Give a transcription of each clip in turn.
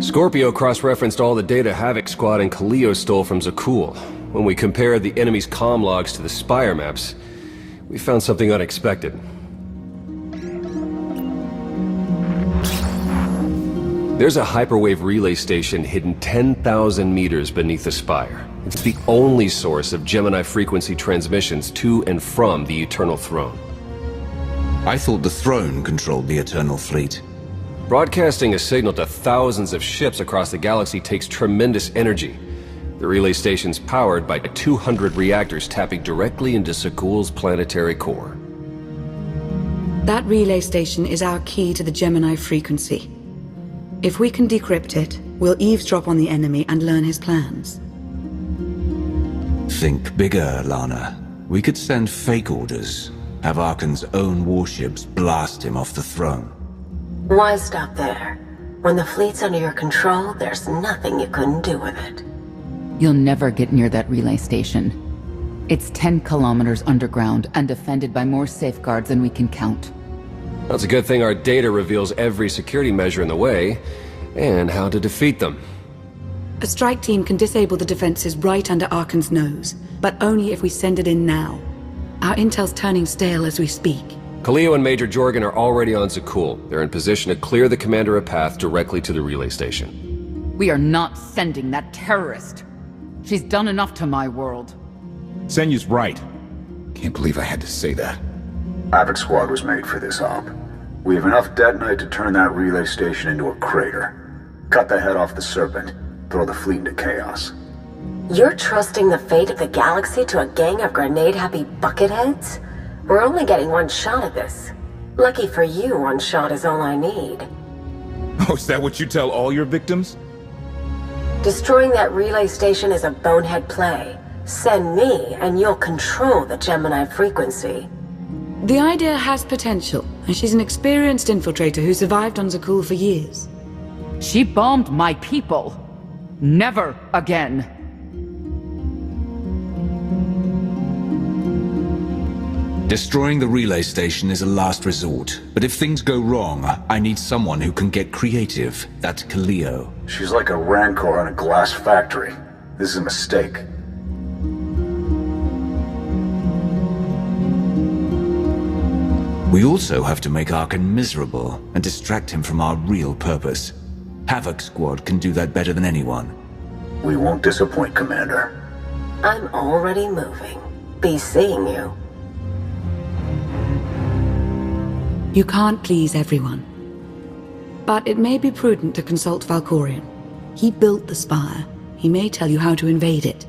Scorpio cross-referenced all the data Havoc Squad and Kaleo stole from Zakul. When we compared the enemy's comm logs to the Spire maps, we found something unexpected. There's a hyperwave relay station hidden 10,000 meters beneath the Spire. It's the only source of Gemini frequency transmissions to and from the Eternal Throne. I thought the Throne controlled the Eternal Fleet. Broadcasting a signal to thousands of ships across the galaxy takes tremendous energy. The relay station's powered by 200 reactors tapping directly into Zakul's planetary core. That relay station is our key to the Gemini frequency. If we can decrypt it, we'll eavesdrop on the enemy and learn his plans. Think bigger, Lana. We could send fake orders, have Arkan's own warships blast him off the throne. Why stop there? When the fleet's under your control, there's nothing you couldn't do with it. You'll never get near that relay station. It's 10 kilometers underground and defended by more safeguards than we can count. That's a good thing our data reveals every security measure in the way, and how to defeat them. A strike team can disable the defenses right under Arkan's nose, but only if we send it in now. Our intel's turning stale as we speak. Kaleo and Major Jorgen are already on Zakul. They're in position to clear the commander a path directly to the relay station. We are not sending that terrorist. She's done enough to my world. Senyu's right. Can't believe I had to say that. Havoc Squad was made for this op. We have enough detonite to turn that relay station into a crater. Cut the head off the Serpent. Throw the fleet into chaos. You're trusting the fate of the galaxy to a gang of grenade-happy bucketheads? We're only getting one shot at this. Lucky for you, one shot is all I need. Oh, is that what you tell all your victims? Destroying that relay station is a bonehead play. Send me, and you'll control the Gemini frequency. The idea has potential, and she's an experienced infiltrator who survived on Zakul for years. She bombed my people. Never again. Destroying the relay station is a last resort, but if things go wrong, I need someone who can get creative. That's Kaleo. She's like a rancor in a glass factory. This is a mistake. We also have to make Arkan miserable and distract him from our real purpose. Havoc Squad can do that better than anyone. We won't disappoint, Commander. I'm already moving. Be seeing you. You can't please everyone. But it may be prudent to consult Valkorion. He built the Spire. He may tell you how to invade it.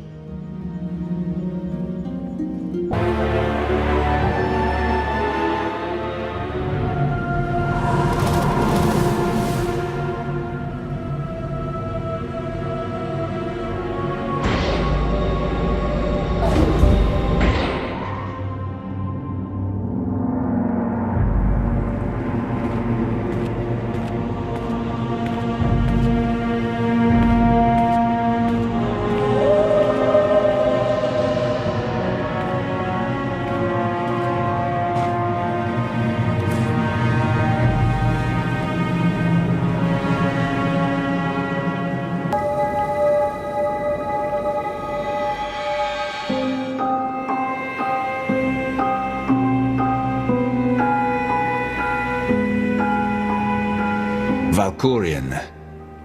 Valkorion,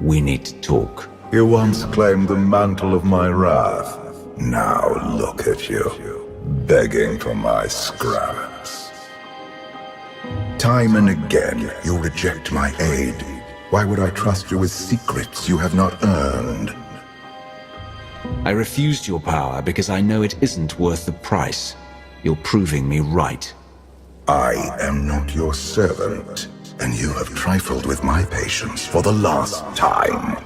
we need to talk. You once claimed the mantle of my wrath. Now look at you, begging for my scraps. Time and again, you reject my aid. Why would I trust you with secrets you have not earned? I refused your power because I know it isn't worth the price. You're proving me right. I am not your servant, and you have trifled with my patience for the last time.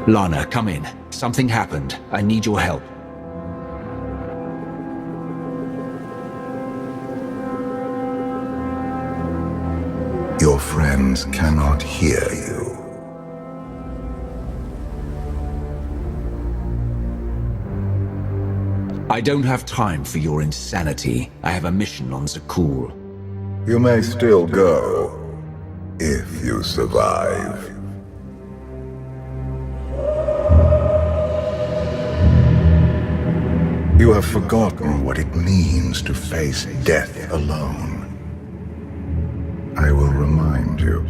Lana, come in. Something happened. I need your help. Your friends cannot hear you. I don't have time for your insanity. I have a mission on Zakul. You may still go, if you survive. You have forgotten what it means to face death alone. I will remind you.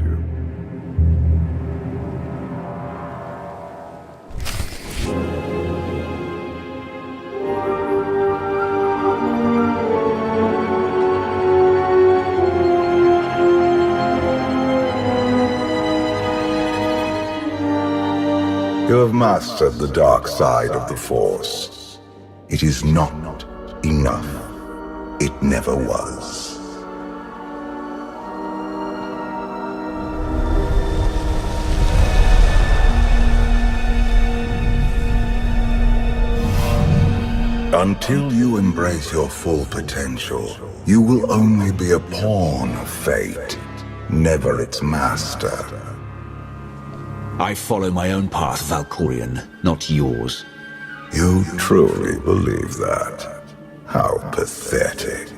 You have mastered the dark side of the Force. It is not enough. It never was. Until you embrace your full potential, you will only be a pawn of fate, never its master. I follow my own path, Valkorion, not yours. You truly believe that? How pathetic.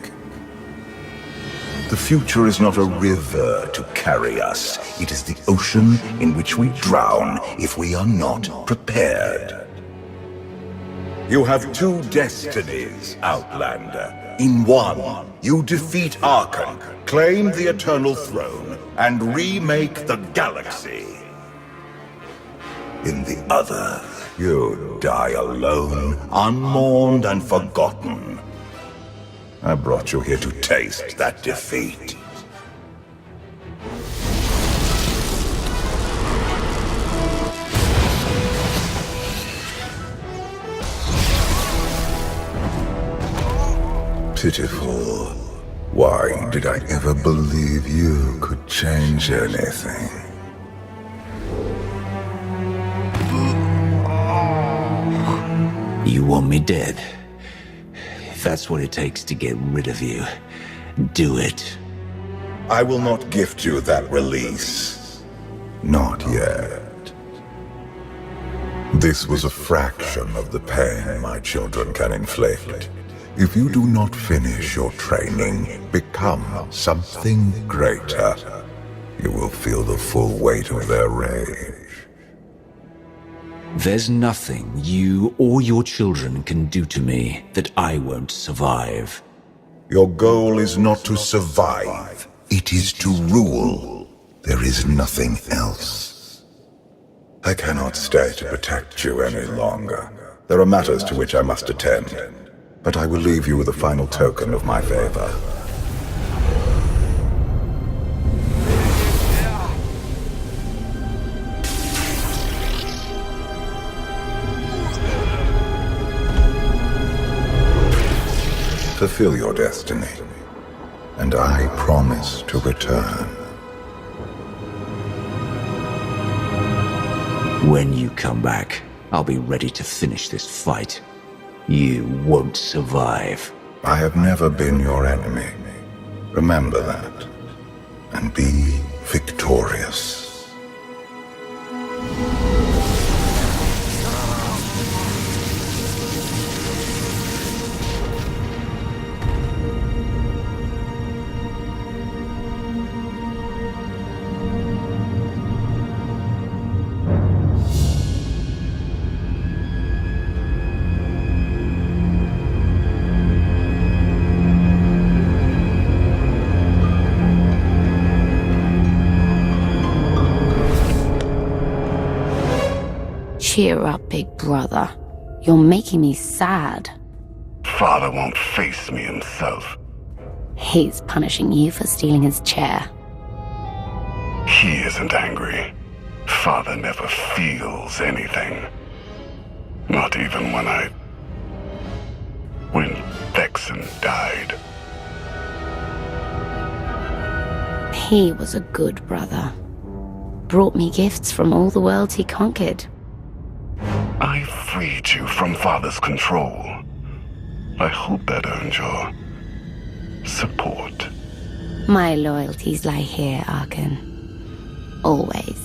The future is not a river to carry us. It is the ocean in which we drown if we are not prepared. You have two destinies, Outlander. In one, you defeat Archon, claim the Eternal Throne, and remake the galaxy. In the other, you die alone, unmourned and forgotten. I brought you here to taste that defeat. Pitiful. Why did I ever believe you could change anything? You want me dead? If that's what it takes to get rid of you, do it. I will not gift you that release. Not yet. This was a fraction of the pain my children can inflict. If you do not finish your training, become something greater, you will feel the full weight of their rage. There's nothing you or your children can do to me that I won't survive. Your goal is not to survive, it is to rule. There is nothing else. I cannot stay to protect you any longer. There are matters to which I must attend. But I will leave you with a final token of my favor. Fulfill your destiny, and I promise to return. When you come back, I'll be ready to finish this fight. You won't survive. I have never been your enemy. Remember that, and be victorious. Cheer up, big brother. You're making me sad. Father won't face me himself. He's punishing you for stealing his chair. He isn't angry. Father never feels anything. Not even when Vexen died. He was a good brother. Brought me gifts from all the worlds he conquered. I freed you from Father's control. I hope that earned your support. My loyalties lie here, Arkan. Always.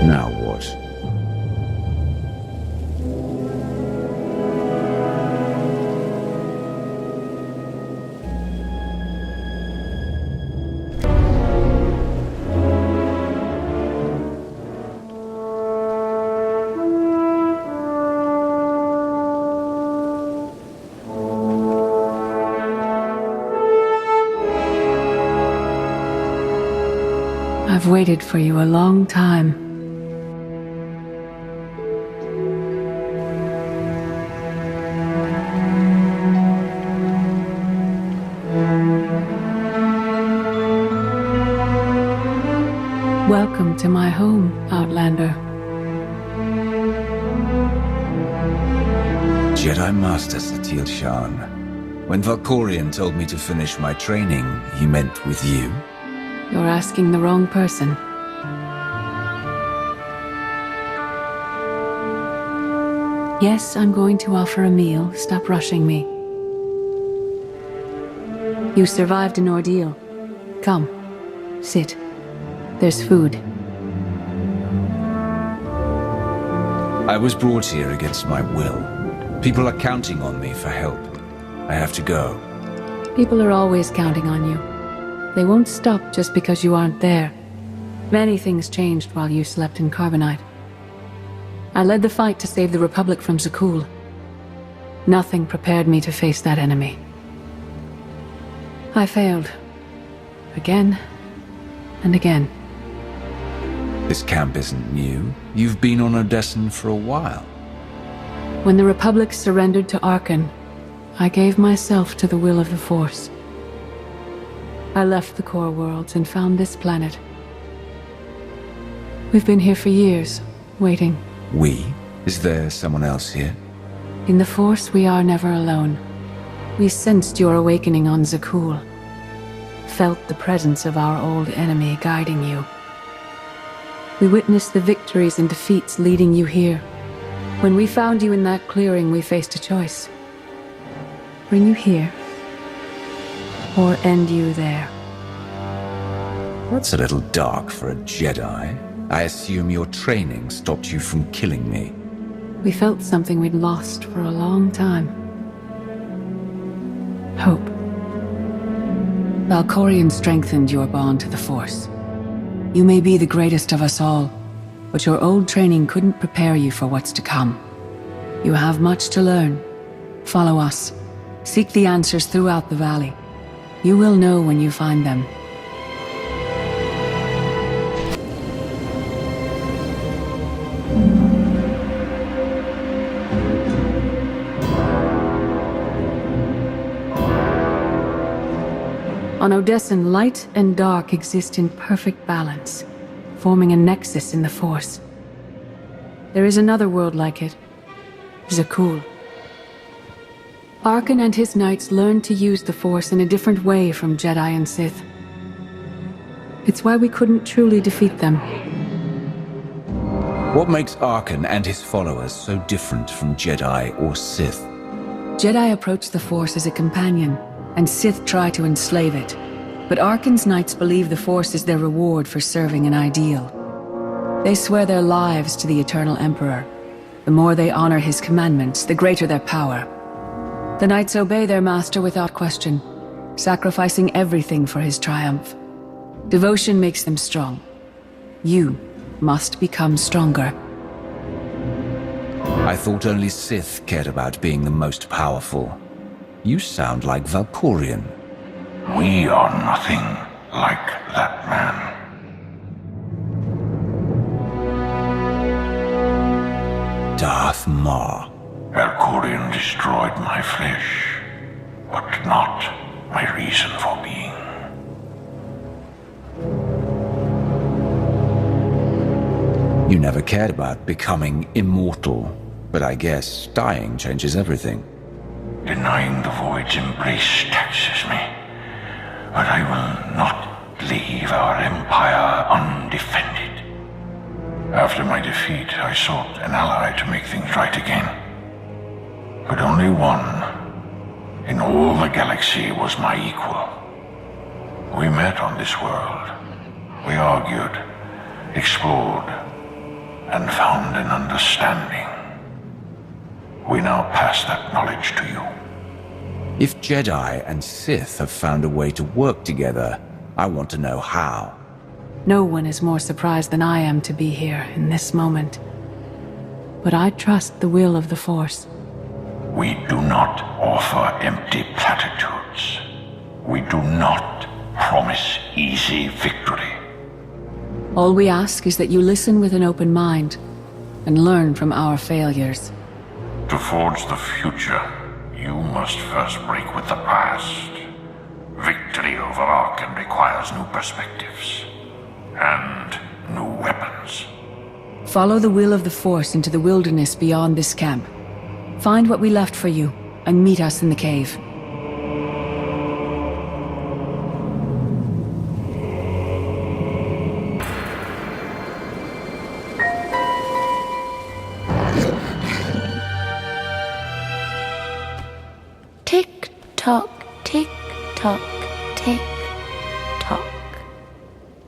Now what? I've waited for you a long time. Welcome to my home, Outlander. Jedi Master Satil Shan. When Valkorion told me to finish my training, he meant with you? You're asking the wrong person. Yes, I'm going to offer a meal. Stop rushing me. You survived an ordeal. Come, sit. There's food. I was brought here against my will. People are counting on me for help. I have to go. People are always counting on you. They won't stop just because you aren't there. Many things changed while you slept in Carbonite. I led the fight to save the Republic from Zakul. Nothing prepared me to face that enemy. I failed. Again and again. This camp isn't new. You've been on Odessen for a while. When the Republic surrendered to Arkan, I gave myself to the will of the Force. I left the core worlds and found this planet. We've been here for years, waiting. We? Is there someone else here? In the Force, we are never alone. We sensed your awakening on Zakul. Felt the presence of our old enemy guiding you. We witnessed the victories and defeats leading you here. When we found you in that clearing, we faced a choice. Bring you here, or end you there. That's a little dark for a Jedi. I assume your training stopped you from killing me. We felt something we'd lost for a long time. Hope. Valkorion strengthened your bond to the Force. You may be the greatest of us all, but your old training couldn't prepare you for what's to come. You have much to learn. Follow us. Seek the answers throughout the valley. You will know when you find them. On Odessen, light and dark exist in perfect balance, forming a nexus in the Force. There is another world like it, Zakul. Arkan and his knights learned to use the Force in a different way from Jedi and Sith. It's why we couldn't truly defeat them. What makes Arkan and his followers so different from Jedi or Sith? Jedi approach the Force as a companion, and Sith try to enslave it. But Arkan's knights believe the Force is their reward for serving an ideal. They swear their lives to the Eternal Emperor. The more they honor his commandments, the greater their power. The knights obey their master without question, sacrificing everything for his triumph. Devotion makes them strong. You must become stronger. I thought only Sith cared about being the most powerful. You sound like Valkorion. We are nothing like that man. Darth Maul. Valkorion destroyed my flesh, but not my reason for being. You never cared about becoming immortal, but I guess dying changes everything. Denying the void's embrace taxes me, but I will not leave our empire undefended. After my defeat, I sought an ally to make things right again. But only one in all the galaxy was my equal. We met on this world. We argued, explored, and found an understanding. We now pass that knowledge to you. If Jedi and Sith have found a way to work together, I want to know how. No one is more surprised than I am to be here in this moment. But I trust the will of the Force. We do not offer empty platitudes. We do not promise easy victory. All we ask is that you listen with an open mind and learn from our failures. To forge the future, you must first break with the past. Victory over Arkham requires new perspectives and new weapons. Follow the will of the Force into the wilderness beyond this camp. Find what we left for you and meet us in the cave. Tick tock, tick tock, tick tock.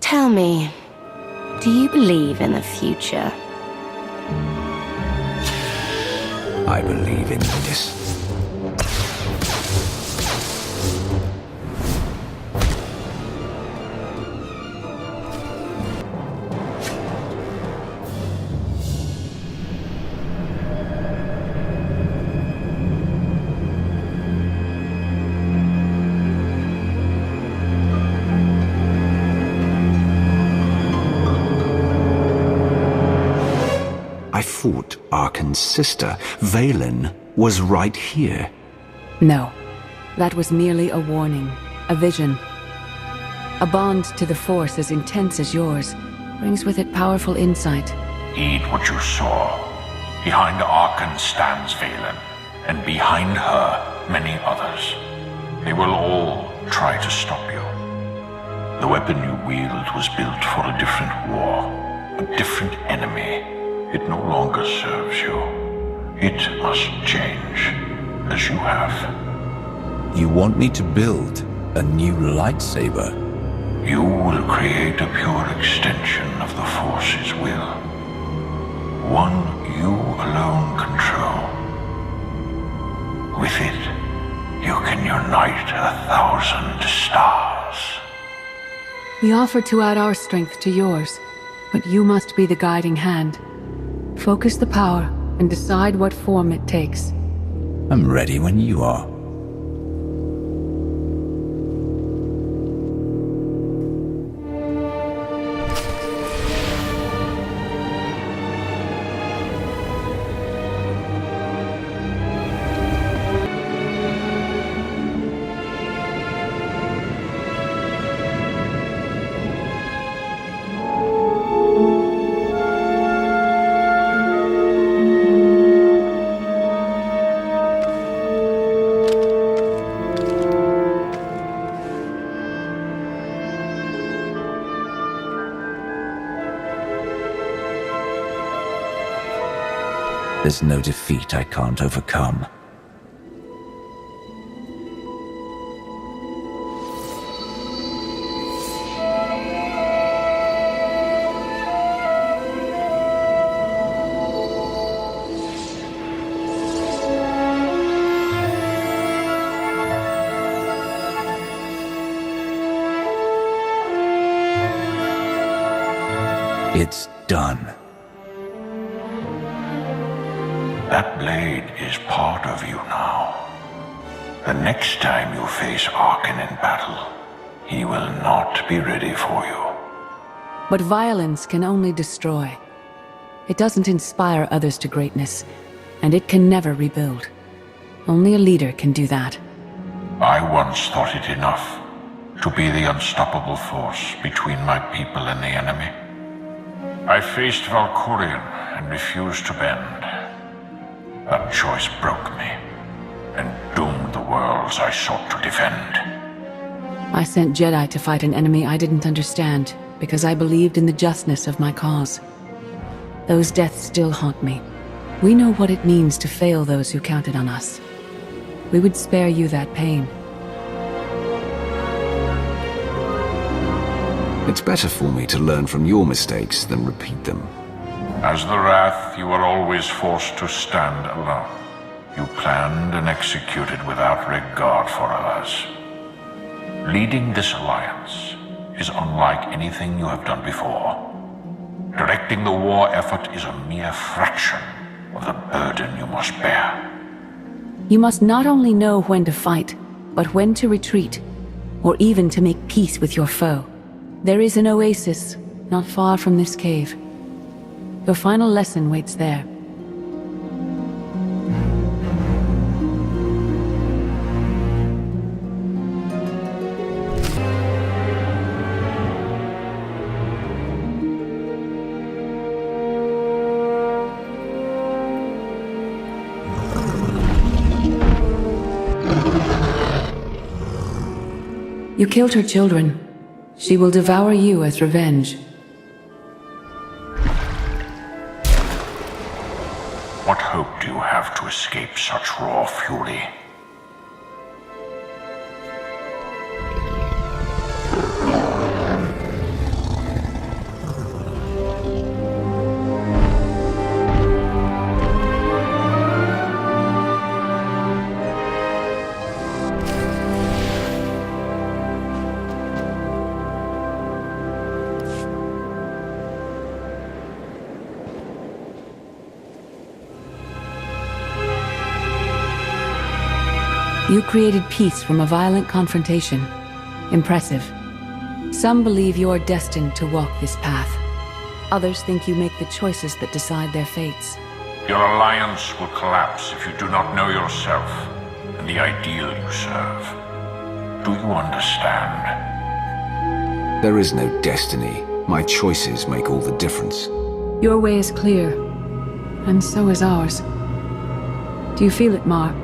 Tell me, do you believe in the future? I believe in this. I thought Arkan's sister, Valen, was right here. No, that was merely a warning, a vision. A bond to the Force as intense as yours brings with it powerful insight. Heed what you saw. Behind Arkan stands Valen, and behind her, many others. They will all try to stop you. The weapon you wield was built for a different war, a different enemy. It no longer serves you. It must change, as you have. You want me to build a new lightsaber? You will create a pure extension of the Force's will. One you alone control. With it, you can unite 1,000 stars. We offer to add our strength to yours, but you must be the guiding hand. Focus the power and decide what form it takes. I'm ready when you are. There's no defeat I can't overcome. It's done. That blade is part of you now. The next time you face Arkan in battle, he will not be ready for you. But violence can only destroy. It doesn't inspire others to greatness. and it can never rebuild. Only a leader can do that. I once thought it enough to be the unstoppable force between my people and the enemy. I faced Valkyrian and refused to bend. That choice broke me and doomed the worlds I sought to defend. I sent Jedi to fight an enemy I didn't understand because I believed in the justness of my cause. Those deaths still haunt me. We know what it means to fail those who counted on us. We would spare you that pain. It's better for me to learn from your mistakes than repeat them. As the Wrath, you were always forced to stand alone. You planned and executed without regard for others. Leading this alliance is unlike anything you have done before. Directing the war effort is a mere fraction of the burden you must bear. You must not only know when to fight, but when to retreat, or even to make peace with your foe. There is an oasis not far from this cave. Your final lesson waits there. You killed her children. She will devour you as revenge. What hope do you have to escape such raw fury? You created peace from a violent confrontation. Impressive. Some believe you're destined to walk this path. Others think you make the choices that decide their fates. Your alliance will collapse if you do not know yourself and the ideal you serve. Do you understand? There is no destiny. My choices make all the difference. Your way is clear, and so is ours. Do you feel it, Mar?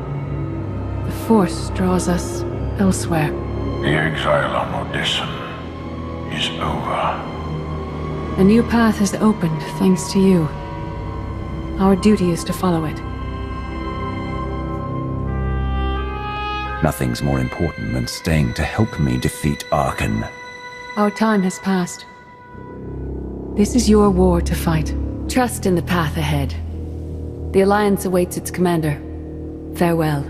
The Force draws us elsewhere. The exile on Odyssean is over. A new path has opened, thanks to you. Our duty is to follow it. Nothing's more important than staying to help me defeat Arkan. Our time has passed. This is your war to fight. Trust in the path ahead. The Alliance awaits its commander. Farewell.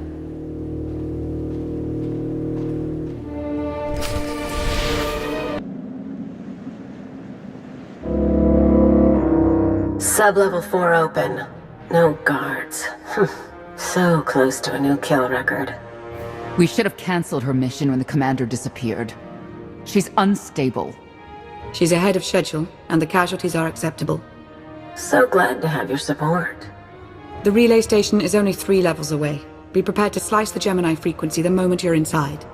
Sub-level 4 open. No guards. So close to a new kill record. We should have cancelled her mission when the commander disappeared. She's unstable. She's ahead of schedule, and the casualties are acceptable. So glad to have your support. The relay station is only 3 levels away. Be prepared to slice the Gemini frequency the moment you're inside.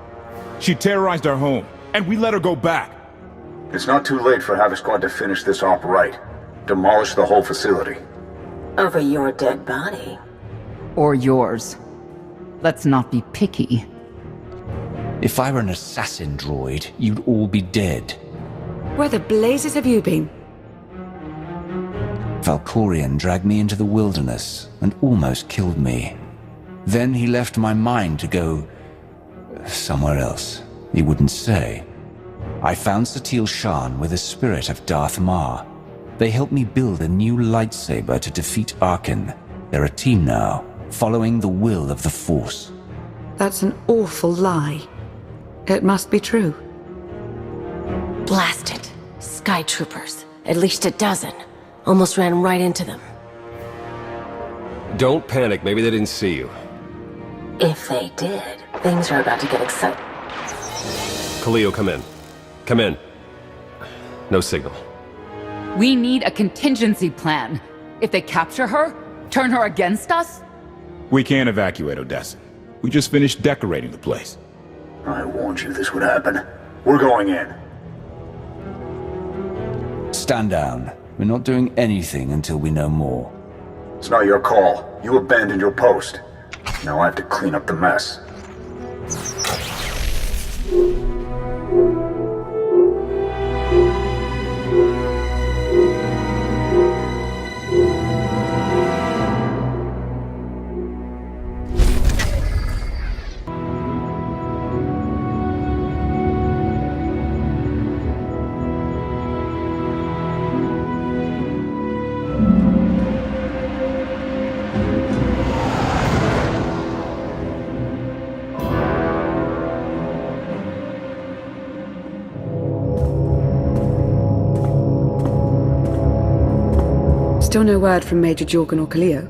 She terrorized our home, and we let her go back. It's not too late for Havoc Squad to finish this op right. Demolish the whole facility. Over your dead body. Or yours. Let's not be picky. If I were an assassin droid, you'd all be dead. Where the blazes have you been? Valkyrian dragged me into the wilderness and almost killed me. Then he left my mind to go somewhere else. He wouldn't say. I found Satil Shan with the spirit of Darth Mar. They helped me build a new lightsaber to defeat Arkan. They're a team now, following the will of the Force. That's an awful lie. It must be true. Blast it. Sky troopers. At least a dozen. Almost ran right into them. Don't panic, maybe they didn't see you. If they did, things are about to get exciting. Khalil, come in. Come in. No signal. We need a contingency plan. If they capture her, Turn her against us? We can't evacuate Odessa. We just finished decorating the place. I warned you this would happen. We're going in. Stand down. We're not doing anything until we know more. It's not your call. You abandoned your post. Now I have to clean up the mess. Still no word from Major Jorgen or Kaleo?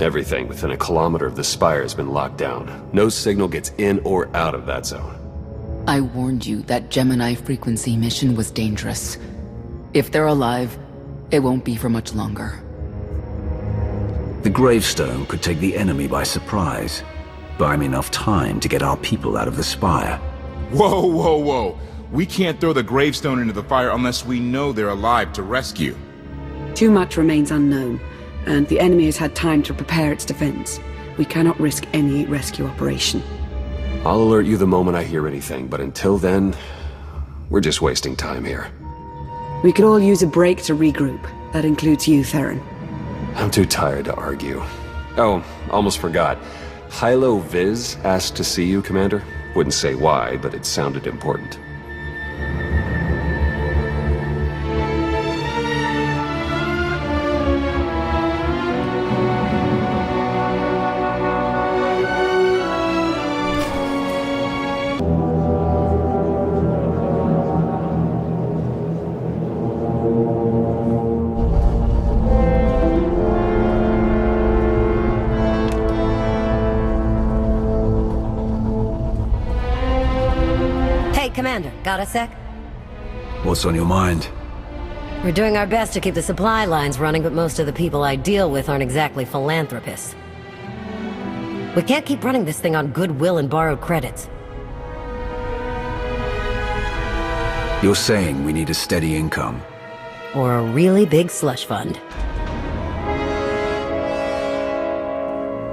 Everything within a kilometer of the spire has been locked down. No signal gets in or out of that zone. I warned you that Gemini frequency mission was dangerous. If they're alive, it won't be for much longer. The gravestone could take the enemy by surprise. Buy me enough time to get our people out of the spire. Whoa, whoa, whoa. We can't throw the gravestone into the fire unless we know they're alive to rescue. Too much remains unknown, and the enemy has had time to prepare its defense. We cannot risk any rescue operation. I'll alert you the moment I hear anything, but until then, we're just wasting time here. We could all use a break to regroup. That includes you, Theron. I'm too tired to argue. Oh, almost forgot. Hylo Viz asked to see you, Commander. Wouldn't say why, but it sounded important. Commander, got a sec? What's on your mind? We're doing our best to keep the supply lines running, but most of the people I deal with aren't exactly philanthropists. We can't keep running this thing on goodwill and borrowed credits. You're saying we need a steady income? Or a really big slush fund.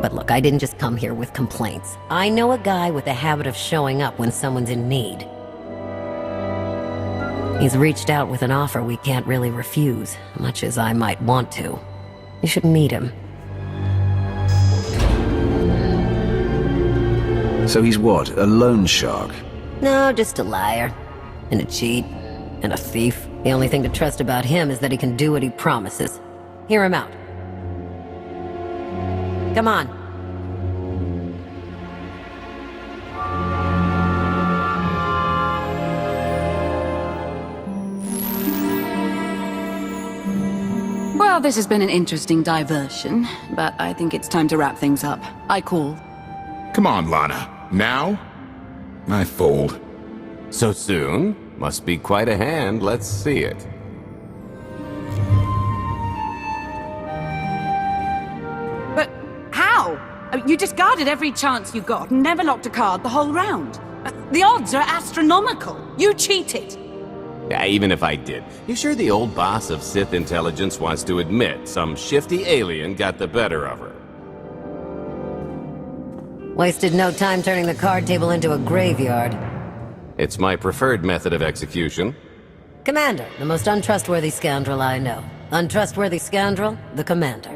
But look, I didn't just come here with complaints. I know a guy with a habit of showing up when someone's in need. He's reached out with an offer we can't really refuse, much as I might want to. You should meet him. So he's what, a loan shark? No, just a liar. And a cheat. And a thief. The only thing to trust about him is that he can do what he promises. Hear him out. Come on. Well, this has been an interesting diversion, but I think it's time to wrap things up. I call. Come on, Lana. Now? I fold. So soon? Must be quite a hand. Let's see it. But how? You discarded every chance you got and never locked a card the whole round. The odds are astronomical. You cheated. Yeah, even if I did. You sure the old boss of Sith intelligence wants to admit some shifty alien got the better of her? Wasted no time turning the card table into a graveyard. It's my preferred method of execution. Commander, the most untrustworthy scoundrel I know. Untrustworthy scoundrel, the Commander.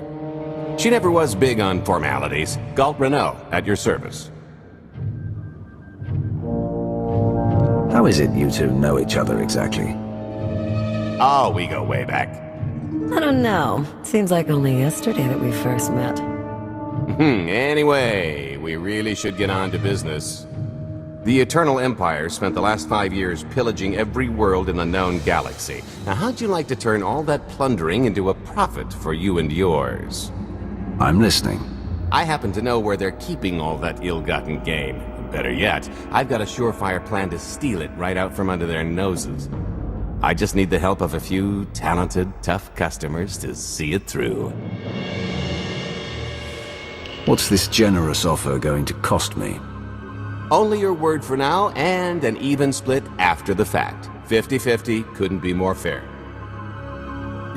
She never was big on formalities. Galt Renault, at your service. How is it you two know each other exactly? Oh, we go way back. I don't know. Seems like only yesterday that we first met. Anyway, we really should get on to business. The Eternal Empire spent the last 5 years pillaging every world in the known galaxy. Now, how'd you like to turn all that plundering into a profit for you and yours? I'm listening. I happen to know where they're keeping all that ill-gotten gain. Better yet, I've got a surefire plan to steal it right out from under their noses. I just need the help of a few talented, tough customers to see it through. What's this generous offer going to cost me? Only your word for now, and an even split after the fact. 50-50 couldn't be more fair.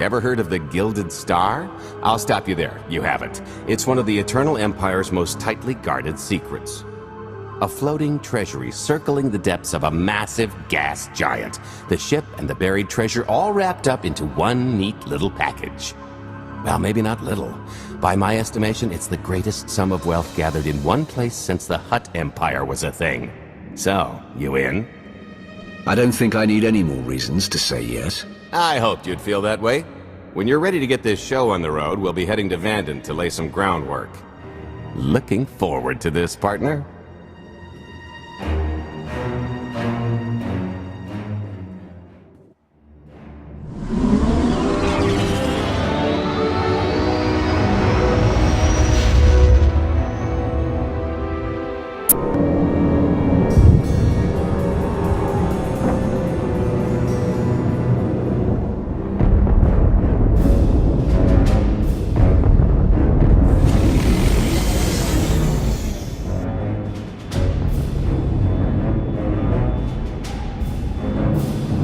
Ever heard of the Gilded Star? I'll stop you there. You haven't. It's one of the Eternal Empire's most tightly guarded secrets. A floating treasury circling the depths of a massive gas giant. The ship and the buried treasure all wrapped up into one neat little package. Well, maybe not little. By my estimation, it's the greatest sum of wealth gathered in one place since the Hutt Empire was a thing. So, you in? I don't think I need any more reasons to say yes. I hoped you'd feel that way. When you're ready to get this show on the road, we'll be heading to Vanden to lay some groundwork. Looking forward to this, partner.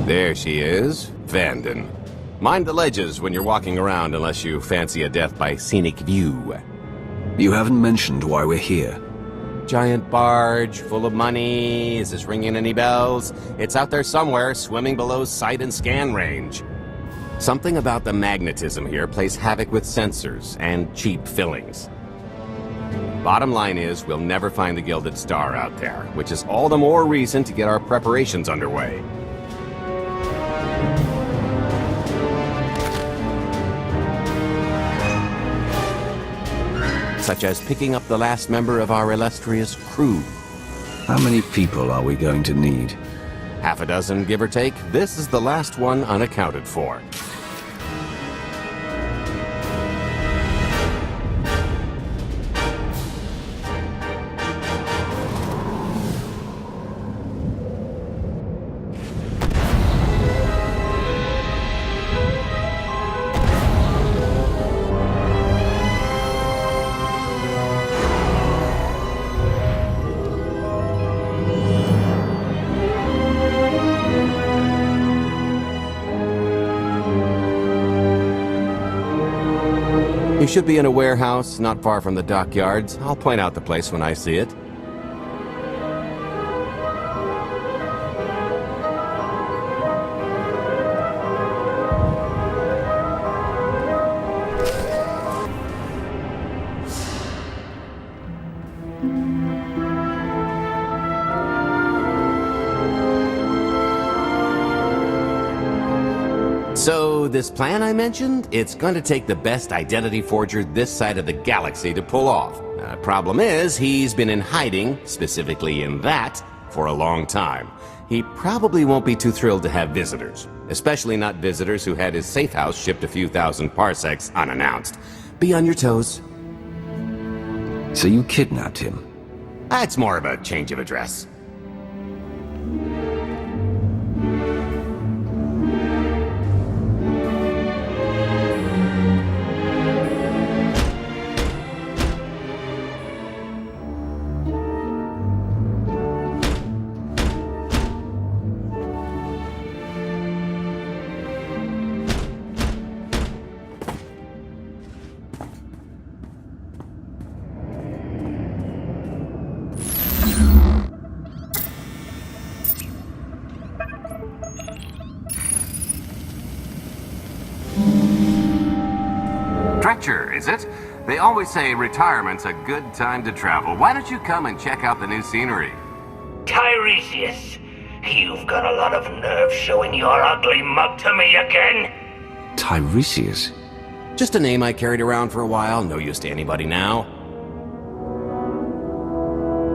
There she is, Vanden. Mind the ledges when you're walking around unless you fancy a death by scenic view. You haven't mentioned why we're here. Giant barge, full of money. Is this ringing any bells? It's out there somewhere, swimming below sight and scan range. Something about the magnetism here plays havoc with sensors and cheap fillings. Bottom line is, we'll never find the Gilded Star out there, which is all the more reason to get our preparations underway. Such as picking up the last member of our illustrious crew. How many people are we going to need? Half a dozen, give or take. This is the last one unaccounted for. You should be in a warehouse, not far from the dockyards. I'll point out the place when I see it. So, this plan I mentioned, it's going to take the best identity forger this side of the galaxy to pull off. Problem is, he's been in hiding, specifically in that, for a long time. He probably won't be too thrilled to have visitors, especially not visitors who had his safe house shipped a few thousand parsecs unannounced. Be on your toes. So you kidnapped him? That's more of a change of address. Stretcher, is it? They always say retirement's a good time to travel. Why don't you come and check out the new scenery? Tiresias, you've got a lot of nerve showing your ugly mug to me again. Tiresias? Just a name I carried around for a while, no use to anybody now.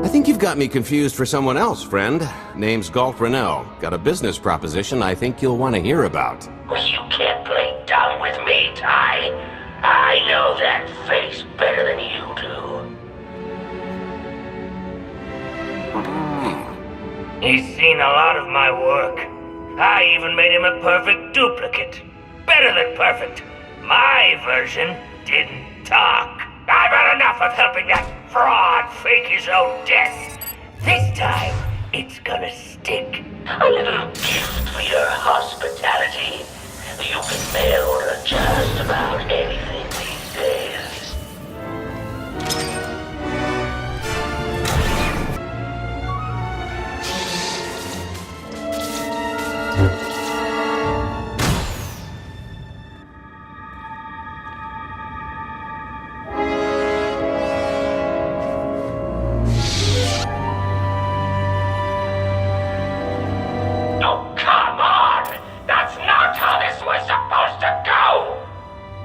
I think you've got me confused for someone else, friend. Name's Galt Renell. Got a business proposition I think you'll want to hear about. You can't play dumb with me, Ty. I know that face better than you do. What do you mean? He's seen a lot of my work. I even made him a perfect duplicate. Better than perfect. My version didn't talk. I'm I've had enough of helping that fraud fake his own death. This time, it's gonna stick. A little gift for your hospitality. You can mail order just about anything these days.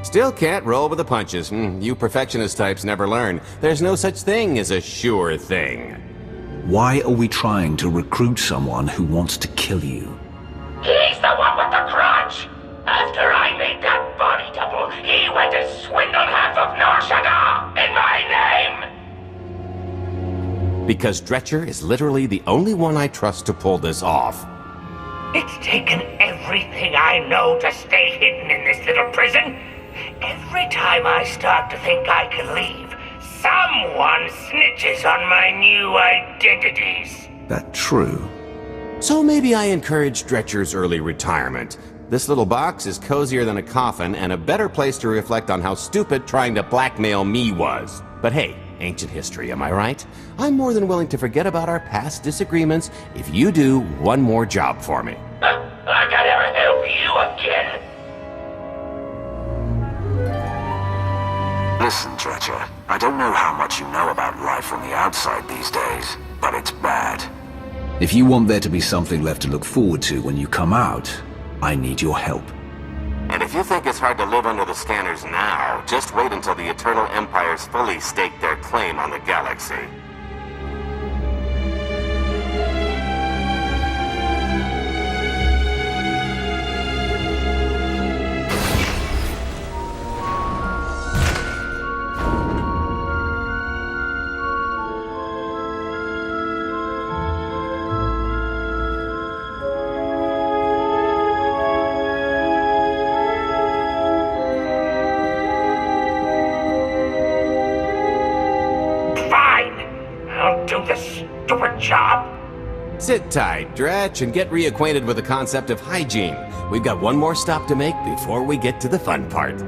Still can't roll with the punches. You perfectionist types never learn. There's no such thing as a sure thing. Why are we trying to recruit someone who wants to kill you? He's the one with the grudge! After I made that body double, he went and swindled half of Norshada in my name! Because Dretcher is literally the only one I trust to pull this off. It's taken everything I know to stay hidden in this little prison. Every time I start to think I can leave, someone snitches on my new identities. That true? So maybe I encourage Dretcher's early retirement. This little box is cozier than a coffin and a better place to reflect on how stupid trying to blackmail me was. But hey, ancient history, am I right? I'm more than willing to forget about our past disagreements if you do one more job for me. I can never help you again. Listen, Dretcher, I don't know how much you know about life on the outside these days, but it's bad. If you want there to be something left to look forward to when you come out, I need your help. And if you think it's hard to live under the scanners now, just wait until the Eternal Empires fully stake their claim on the galaxy. Sit tight, Dretch, and get reacquainted with the concept of hygiene. We've got one more stop to make before we get to the fun part.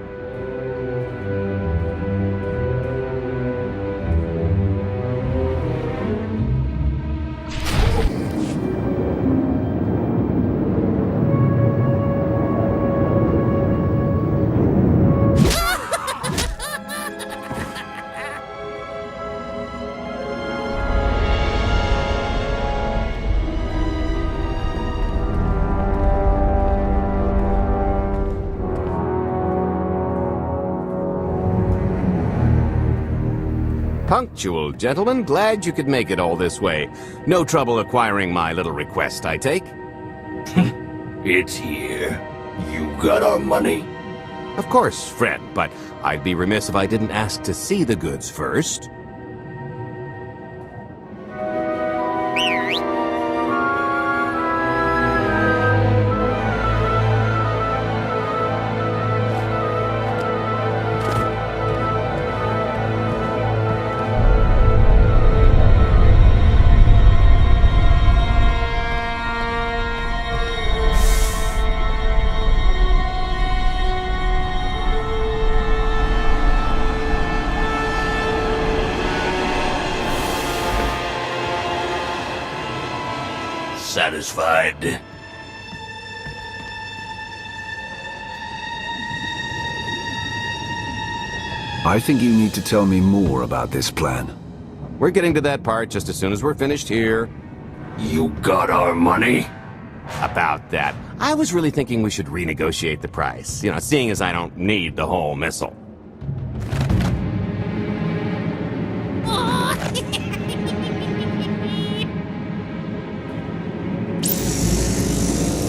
Punctual, gentlemen. Glad you could make it all this way. No trouble acquiring my little request, I take? It's here. You got our money? Of course, friend, but I'd be remiss if I didn't ask to see the goods first. Satisfied? I think you need to tell me more about this plan. We're getting to that part just as soon as we're finished here. You got our money? About that. I was really thinking we should renegotiate the price. You know, seeing as I don't need the whole missile.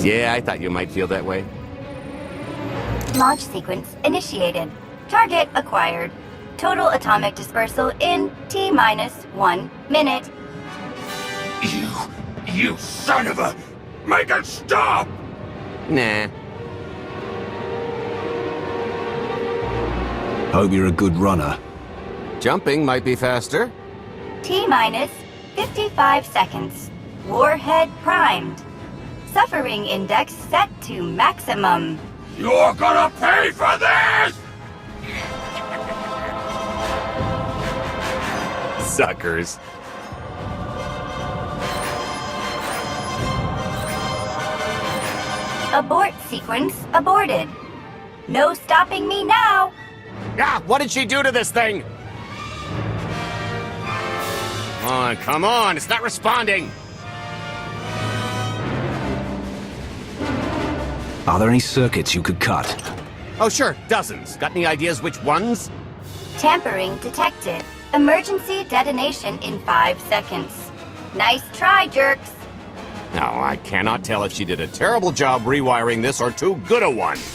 Yeah, I thought you might feel that way. Launch sequence initiated. Target acquired. Total atomic dispersal in T-1 minute. You son of a... Make it stop! Nah. Hope you're a good runner. Jumping might be faster. T-minus 55 seconds. Warhead primed. Suffering index set to maximum. You're gonna pay for this! Suckers. Abort sequence aborted. No stopping me now. Ah, what did she do to this thing? Come on, it's not responding. Are there any circuits you could cut? Oh sure, dozens. Got any ideas which ones? Tampering detected. Emergency detonation in 5 seconds. Nice try, jerks. No, I cannot tell if she did a terrible job rewiring this or too good a one. 3.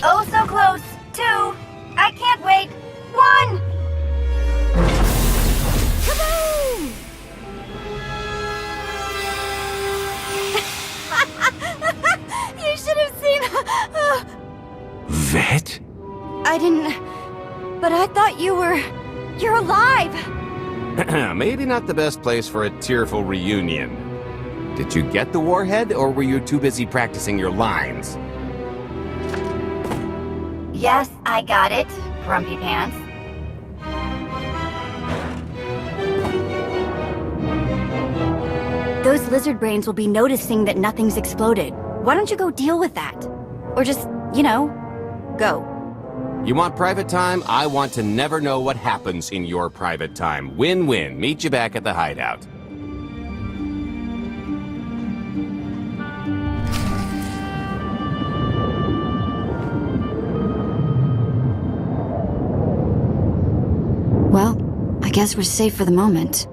Oh, so close. 2. I can't wait. 1. Kaboom! You should have seen... Vet? I didn't... But I thought you were... You're alive! Maybe not the best place for a tearful reunion. Did you get the warhead, or were you too busy practicing your lines? Yes, I got it, Grumpy Pants. Those lizard brains will be noticing that nothing's exploded. Why don't you go deal with that? Or just, go. You want private time? I want to never know what happens in your private time. Win-win. Meet you back at the hideout. Well, I guess we're safe for the moment.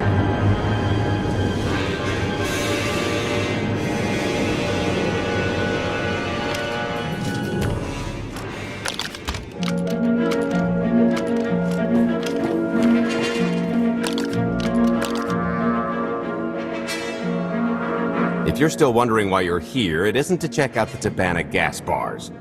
If you're still wondering why you're here, it isn't to check out the Tabana gas bars.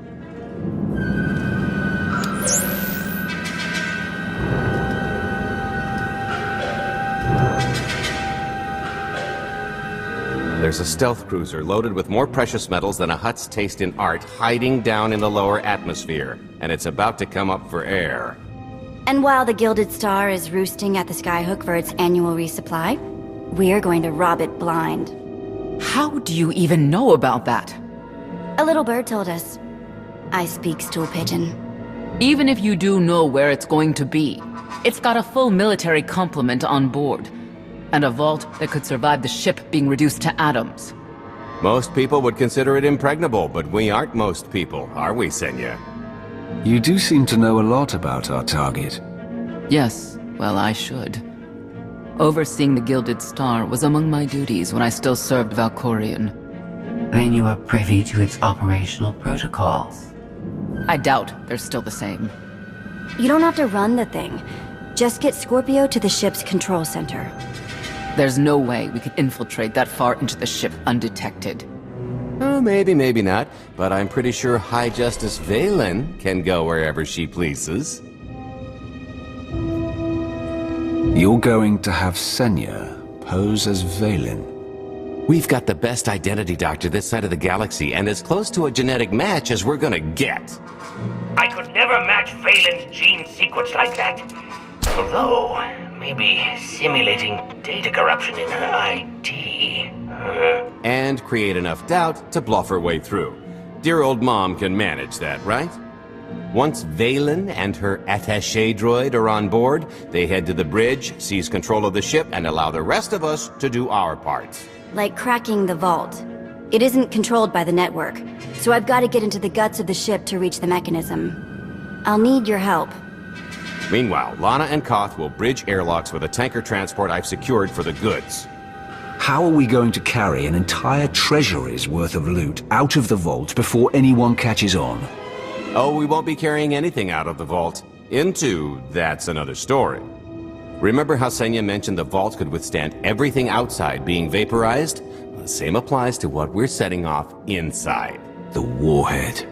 There's a stealth cruiser loaded with more precious metals than a Hutt's taste in art hiding down in the lower atmosphere, and it's about to come up for air. And while the Gilded Star is roosting at the Skyhook for its annual resupply, we're going to rob it blind. How do you even know about that? A little bird told us. I speak stool pigeon. Even if you do know where it's going to be, it's got a full military complement on board. And a vault that could survive the ship being reduced to atoms. Most people would consider it impregnable, but we aren't most people, are we, Senya? You do seem to know a lot about our target. Yes, well, I should. Overseeing the Gilded Star was among my duties when I still served Valkorion. Then you are privy to its operational protocols. I doubt they're still the same. You don't have to run the thing. Just get Scorpio to the ship's control center. There's no way we could infiltrate that far into the ship undetected. Oh, maybe, maybe not. But I'm pretty sure High Justice Valen can go wherever she pleases. You're going to have Senya pose as Valen. We've got the best identity doctor this side of the galaxy, and as close to a genetic match as we're gonna get. I could never match Valen's gene sequence like that. Although, maybe simulating data corruption in her ID. And create enough doubt to bluff her way through. Dear old mom can manage that, right? Once Valen and her attaché droid are on board, they head to the bridge, seize control of the ship, and allow the rest of us to do our parts. Like cracking the vault. It isn't controlled by the network, so I've got to get into the guts of the ship to reach the mechanism. I'll need your help. Meanwhile, Lana and Koth will bridge airlocks with a tanker transport I've secured for the goods. How are we going to carry an entire treasury's worth of loot out of the vault before anyone catches on? Oh, we won't be carrying anything out of the vault. Into, that's another story. Remember how Senya mentioned the vault could withstand everything outside being vaporized? The same applies to what we're setting off inside. The warhead.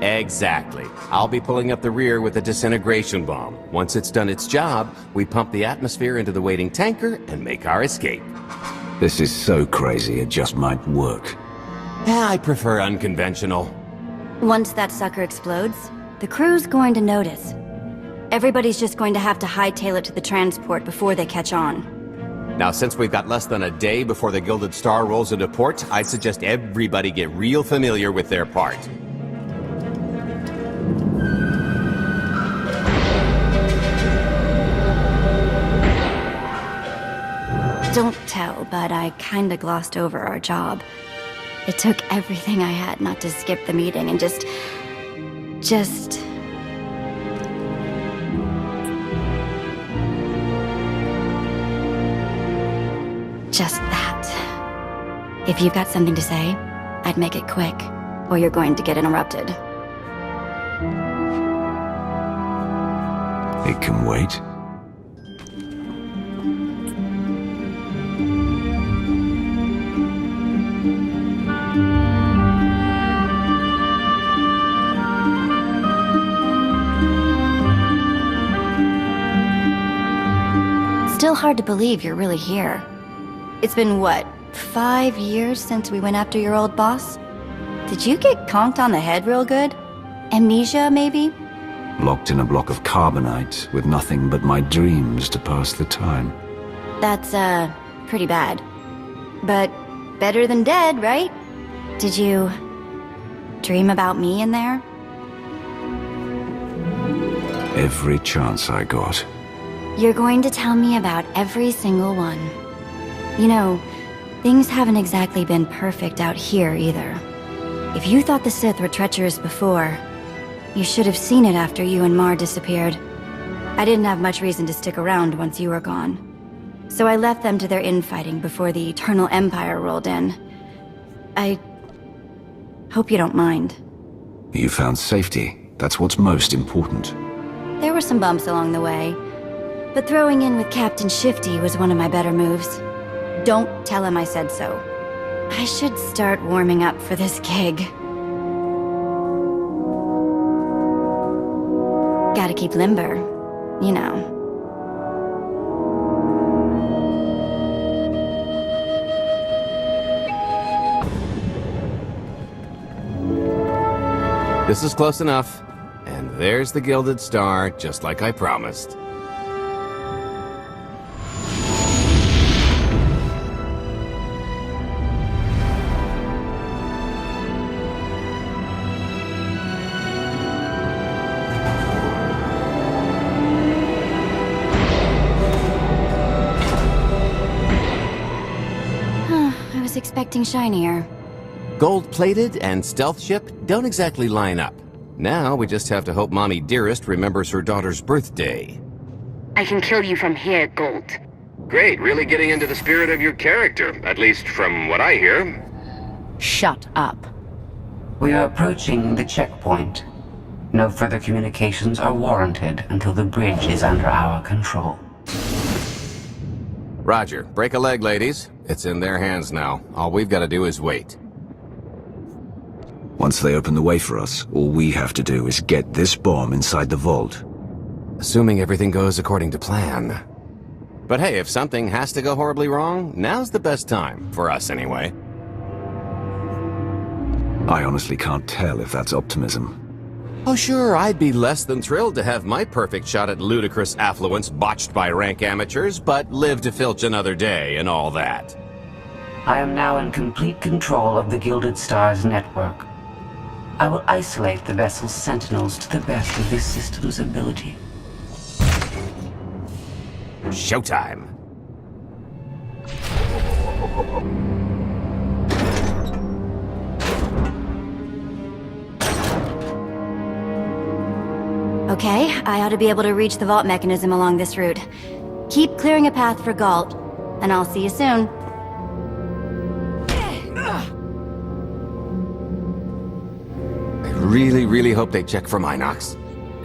Exactly. I'll be pulling up the rear with a disintegration bomb. Once it's done its job, we pump the atmosphere into the waiting tanker and make our escape. This is so crazy, it just might work. I prefer unconventional. Once that sucker explodes, the crew's going to notice. Everybody's just going to have to hightail it to the transport before they catch on. Now, since we've got less than a day before the Gilded Star rolls into port, I'd suggest everybody get real familiar with their part. Don't tell, but I kinda glossed over our job. It took everything I had not to skip the meeting and just that. If you've got something to say, I'd make it quick, or you're going to get interrupted. It can wait. Still hard to believe you're really here. It's been, what, 5 years since we went after your old boss? Did you get conked on the head real good? Amnesia, maybe? Locked in a block of carbonite with nothing but my dreams to pass the time. That's, pretty bad. But better than dead, right? Did you dream about me in there? Every chance I got. You're going to tell me about every single one. You know, things haven't exactly been perfect out here either. If you thought the Sith were treacherous before, you should have seen it after you and Mar disappeared. I didn't have much reason to stick around once you were gone. So I left them to their infighting before the Eternal Empire rolled in. I hope you don't mind. You found safety. That's what's most important. There were some bumps along the way, but throwing in with Captain Shifty was one of my better moves. Don't tell him I said so. I should start warming up for this gig. Gotta keep limber, you know. This is close enough. And there's the Gilded Star, just like I promised. I was expecting shinier. Gold-plated and stealth ship don't exactly line up. Now we just have to hope Mommy Dearest remembers her daughter's birthday. I can kill you from here, Gold. Great, really getting into the spirit of your character, at least from what I hear. Shut up. We are approaching the checkpoint. No further communications are warranted until the bridge is under our control. Roger. Break a leg, ladies. It's in their hands now. All we've got to do is wait. Once they open the way for us, all we have to do is get this bomb inside the vault. Assuming everything goes according to plan. But hey, if something has to go horribly wrong, now's the best time. For us, anyway. I honestly can't tell if that's optimism. Oh sure, I'd be less than thrilled to have my perfect shot at ludicrous affluence botched by rank amateurs, but live to filch another day and all that. I am now in complete control of the Gilded Star's network. I will isolate the vessel's sentinels to the best of this system's ability. Showtime. Okay, I ought to be able to reach the vault mechanism along this route. Keep clearing a path for Galt, and I'll see you soon. I really hope they check for Minox.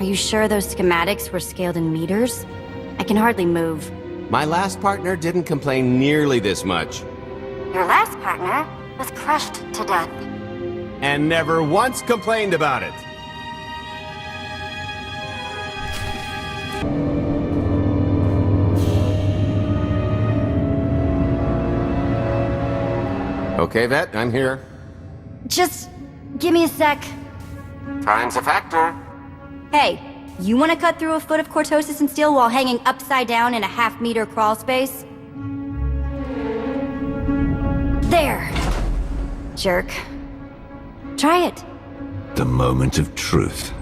Are you sure those schematics were scaled in meters? I can hardly move. My last partner didn't complain nearly this much. Your last partner was crushed to death. And never once complained about it. Okay, Vet, I'm here. Just give me a sec. Time's a factor. Hey, you want to cut through a foot of cortosis and steel while hanging upside down in a half-meter crawl space? There. Jerk. Try it. The moment of truth.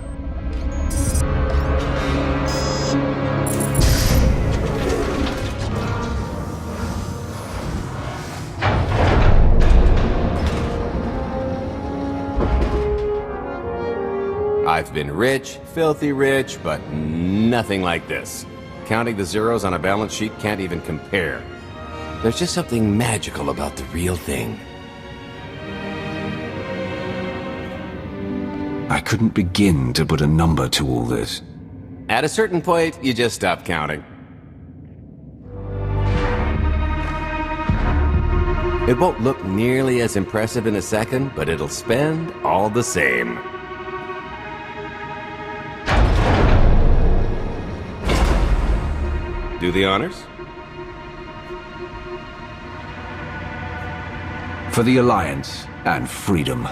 I've been rich, filthy rich, but nothing like this. Counting the zeros on a balance sheet can't even compare. There's just something magical about the real thing. I couldn't begin to put a number to all this. At a certain point, you just stop counting. It won't look nearly as impressive in a second, but it'll spend all the same. Do the honors? For the Alliance and freedom.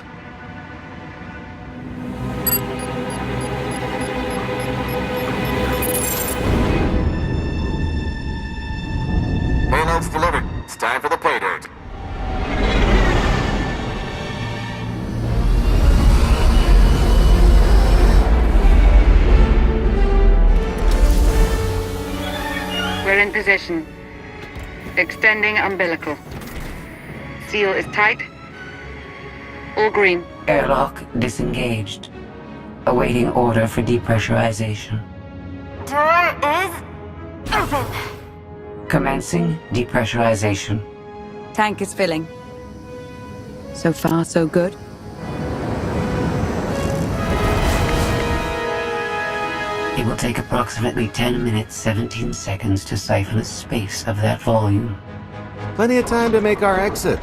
Payload's delivered. It's time for the pay dirt. We're in position. Extending umbilical. Seal is tight. All green. Airlock disengaged. Awaiting order for depressurization. Door is open. Commencing depressurization. Tank is filling. So far, so good. It will take approximately 10 minutes, 17 seconds to siphon a space of that volume. Plenty of time to make our exit.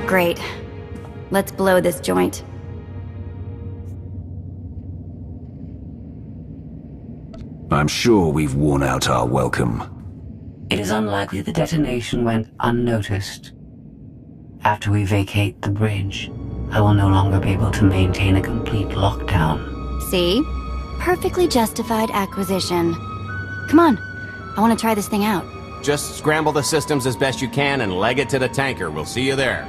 Great. Let's blow this joint. I'm sure we've worn out our welcome. It is unlikely the detonation went unnoticed. After we vacate the bridge, I will no longer be able to maintain a complete lockdown. See? Perfectly justified acquisition. Come on. I want to try this thing out. Just scramble the systems as best you can and leg it to the tanker. We'll see you there.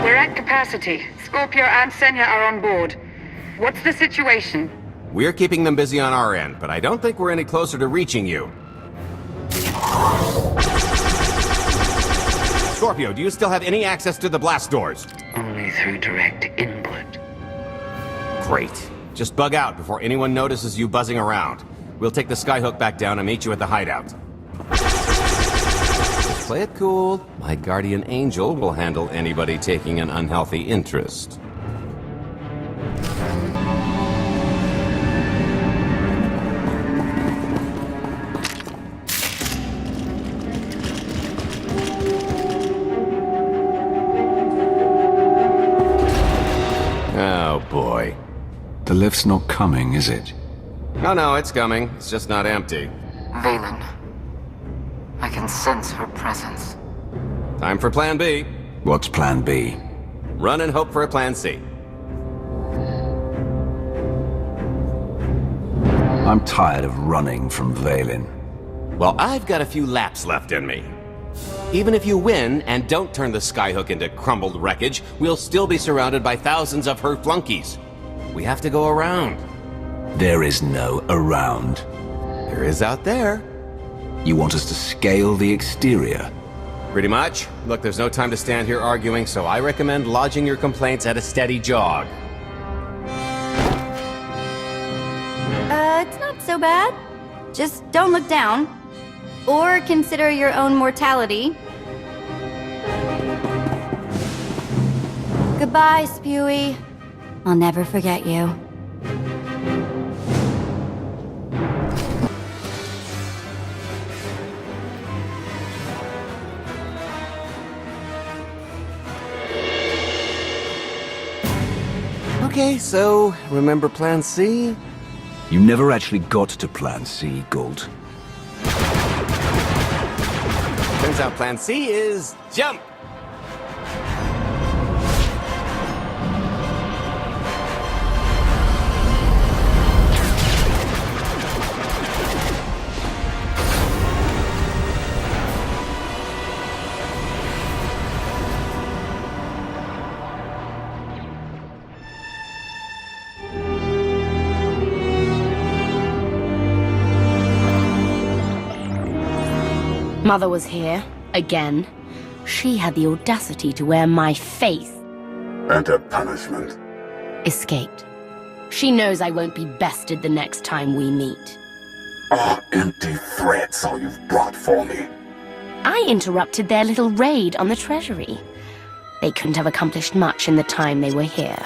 We're at capacity. Scorpio and Senya are on board. What's the situation? We're keeping them busy on our end, but I don't think we're any closer to reaching you. Scorpio, do you still have any access to the blast doors? Only through direct input. Great. Just bug out before anyone notices you buzzing around. We'll take the skyhook back down and meet you at the hideout. Just play it cool. My guardian angel will handle anybody taking an unhealthy interest. Oh boy. The lift's not coming, is it? Oh no, it's coming. It's just not empty. Valen. I can sense her presence. Time for Plan B. What's Plan B? Run and hope for a Plan C. I'm tired of running from Valen. Well, I've got a few laps left in me. Even if you win and don't turn the skyhook into crumbled wreckage, we'll still be surrounded by thousands of her flunkies. We have to go around. There is no around. There is out there. You want us to scale the exterior? Pretty much. Look, there's no time to stand here arguing, so I recommend lodging your complaints at a steady jog. It's not so bad. Just don't look down. Or consider your own mortality. Goodbye, Spewy. I'll never forget you. Okay, so remember Plan C? You never actually got to Plan C, Gold. Turns out Plan C is jump! Mother was here, again. She had the audacity to wear my face. And a punishment. Escaped. She knows I won't be bested the next time we meet. Empty threats all you've brought for me. I interrupted their little raid on the treasury. They couldn't have accomplished much in the time they were here.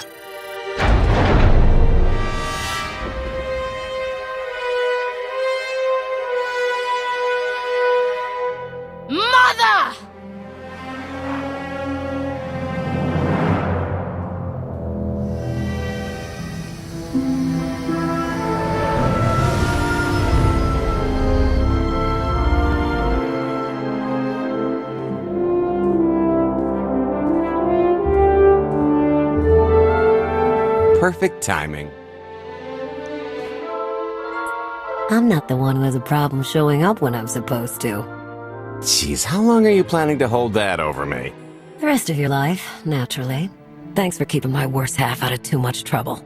Mother! Perfect timing. I'm not the one who has a problem showing up when I'm supposed to. Jeez, how long are you planning to hold that over me? The rest of your life, naturally. Thanks for keeping my worst half out of too much trouble.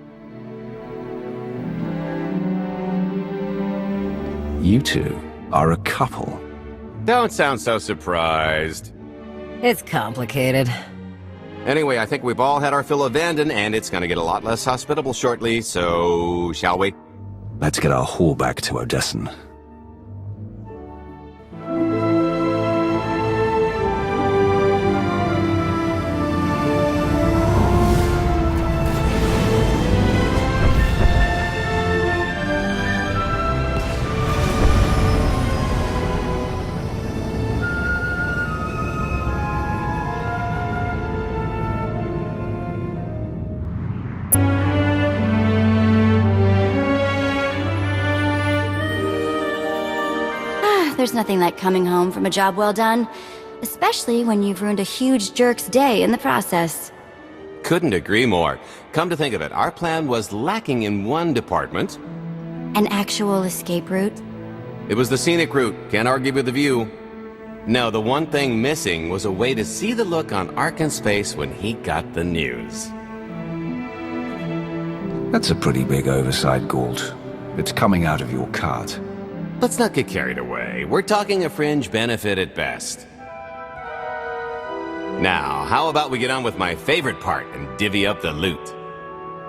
You two are a couple. Don't sound so surprised. It's complicated. Anyway, I think we've all had our fill of Vanden, and it's gonna get a lot less hospitable shortly, so shall we? Let's get our haul back to Odessen. There's nothing like coming home from a job well done, especially when you've ruined a huge jerk's day in the process. Couldn't agree more. Come to think of it, our plan was lacking in one department. An actual escape route? It was the scenic route, can't argue with the view. No, the one thing missing was a way to see the look on Arkan's face when he got the news. That's a pretty big oversight, Galt. It's coming out of your cart. Let's not get carried away. We're talking a fringe benefit at best. Now, how about we get on with my favorite part and divvy up the loot?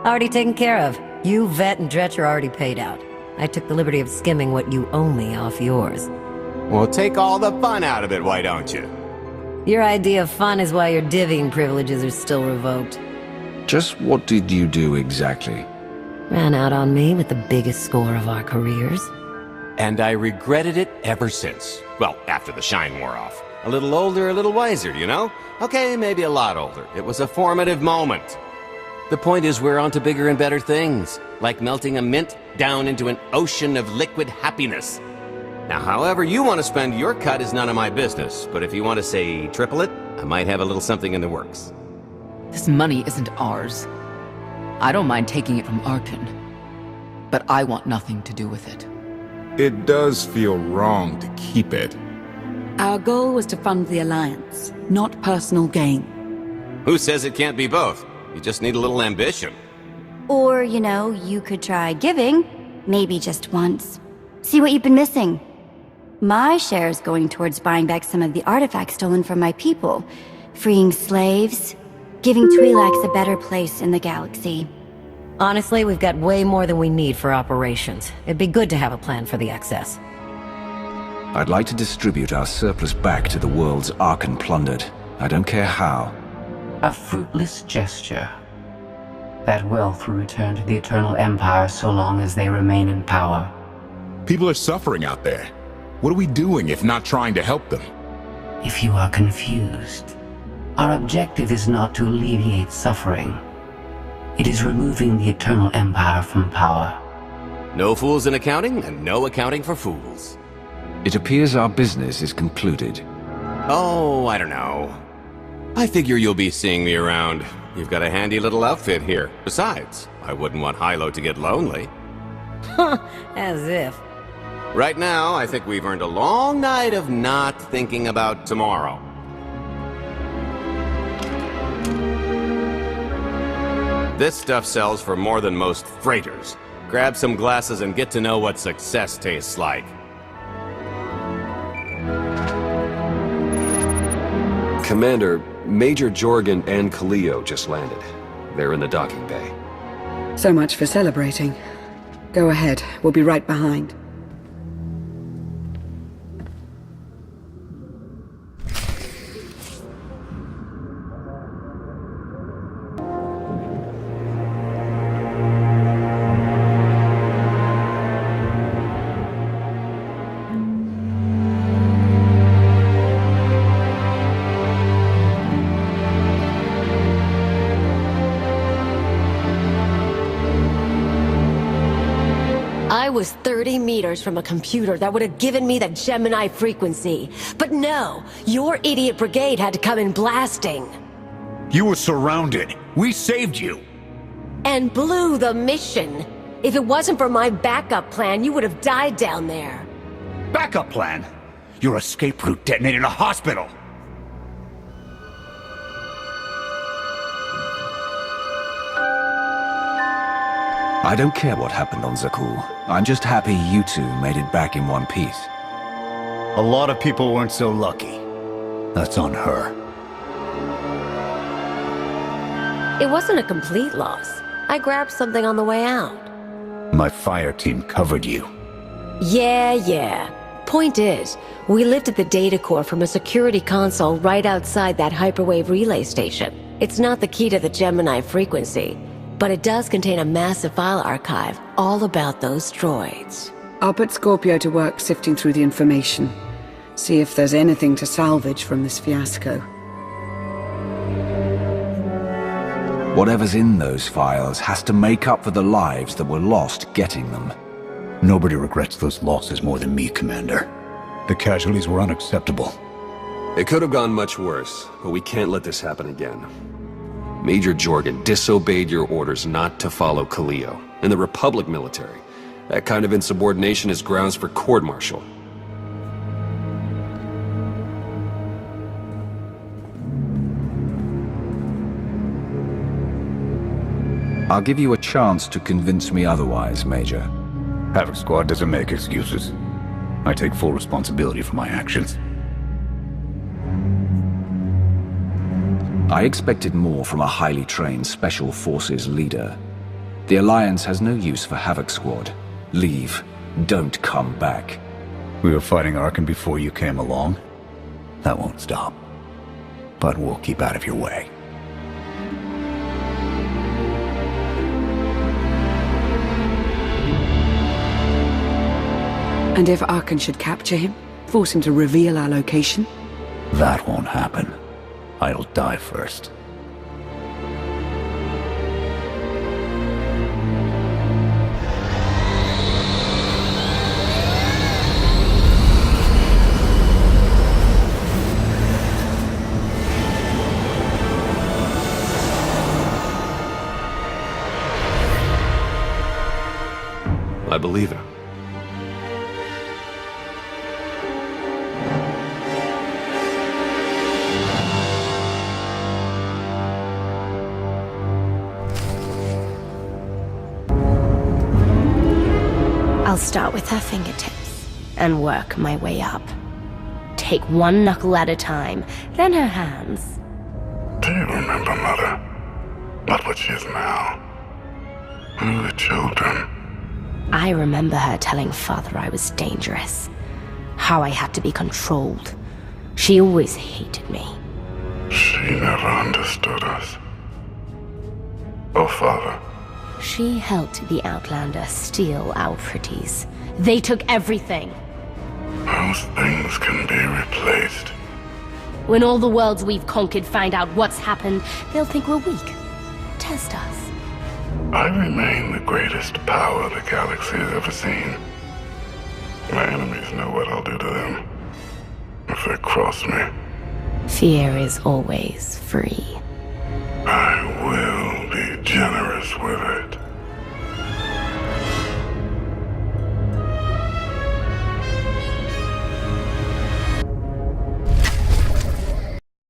Already taken care of. You, Vet, and Dretch are already paid out. I took the liberty of skimming what you owe me off yours. Well, take all the fun out of it, why don't you? Your idea of fun is why your divvying privileges are still revoked. Just what did you do exactly? Ran out on me with the biggest score of our careers. And I regretted it ever since. Well, after the shine wore off. A little older, a little wiser, you know? Okay, maybe a lot older. It was a formative moment. The point is we're on to bigger and better things, like melting a mint down into an ocean of liquid happiness. Now, however you want to spend your cut is none of my business, but if you want to say triple it, I might have a little something in the works. This money isn't ours. I don't mind taking it from Arkan, but I want nothing to do with it. It does feel wrong to keep it. Our goal was to fund the Alliance, not personal gain. Who says it can't be both? You just need a little ambition. Or, you know, you could try giving, maybe just once. See what you've been missing. My share is going towards buying back some of the artifacts stolen from my people, freeing slaves, giving Twi'leks a better place in the galaxy. Honestly, we've got way more than we need for operations. It'd be good to have a plan for the excess. I'd like to distribute our surplus back to the worlds Arkan plundered. I don't care how. A fruitless gesture. That wealth will return to the Eternal Empire so long as they remain in power. People are suffering out there. What are we doing if not trying to help them? If you are confused, our objective is not to alleviate suffering. It is removing the Eternal Empire from power. No fools in accounting, and no accounting for fools. It appears our business is concluded. Oh, I don't know. I figure you'll be seeing me around. You've got a handy little outfit here. Besides, I wouldn't want Hilo to get lonely. As if. Right now, I think we've earned a long night of not thinking about tomorrow. This stuff sells for more than most freighters. Grab some glasses and get to know what success tastes like. Commander, Major Jorgen and Kaleo just landed. They're in the docking bay. So much for celebrating. Go ahead, we'll be right behind. I was 30 meters from a computer that would have given me the Gemini frequency. But no, your idiot brigade had to come in blasting. You were surrounded. We saved you. And blew the mission. If it wasn't for my backup plan, you would have died down there. Backup plan? Your escape route detonated a hospital. I don't care what happened on Zakul. I'm just happy you two made it back in one piece. A lot of people weren't so lucky. That's on her. It wasn't a complete loss. I grabbed something on the way out. My fire team covered you. Yeah. Point is, we lifted the data core from a security console right outside that hyperwave relay station. It's not the key to the Gemini frequency, but it does contain a massive file archive all about those droids. I'll put Scorpio to work sifting through the information. See if there's anything to salvage from this fiasco. Whatever's in those files has to make up for the lives that were lost getting them. Nobody regrets those losses more than me, Commander. The casualties were unacceptable. It could have gone much worse, but we can't let this happen again. Major Jorgen disobeyed your orders not to follow Kaleo and the Republic military. That kind of insubordination is grounds for court-martial. I'll give you a chance to convince me otherwise, Major. Havoc Squad doesn't make excuses. I take full responsibility for my actions. I expected more from a highly trained Special Forces leader. The Alliance has no use for Havoc Squad. Leave. Don't come back. We were fighting Arkham before you came along. That won't stop. But we'll keep out of your way. And if Arkan should capture him, force him to reveal our location? That won't happen. I'll die first. I believe him. I'll start with her fingertips and work my way up. Take one knuckle at a time, then her hands. Do you remember, Mother? Not what she is now. We were children. I remember her telling Father I was dangerous. How I had to be controlled. She always hated me. She never understood us. Oh, Father. She helped the Outlander steal our pretties. They took everything. Those things can be replaced. When all the worlds we've conquered find out what's happened, they'll think we're weak. Test us. I remain the greatest power the galaxy has ever seen. My enemies know what I'll do to them if they cross me. Fear is always free. I will be generous with it.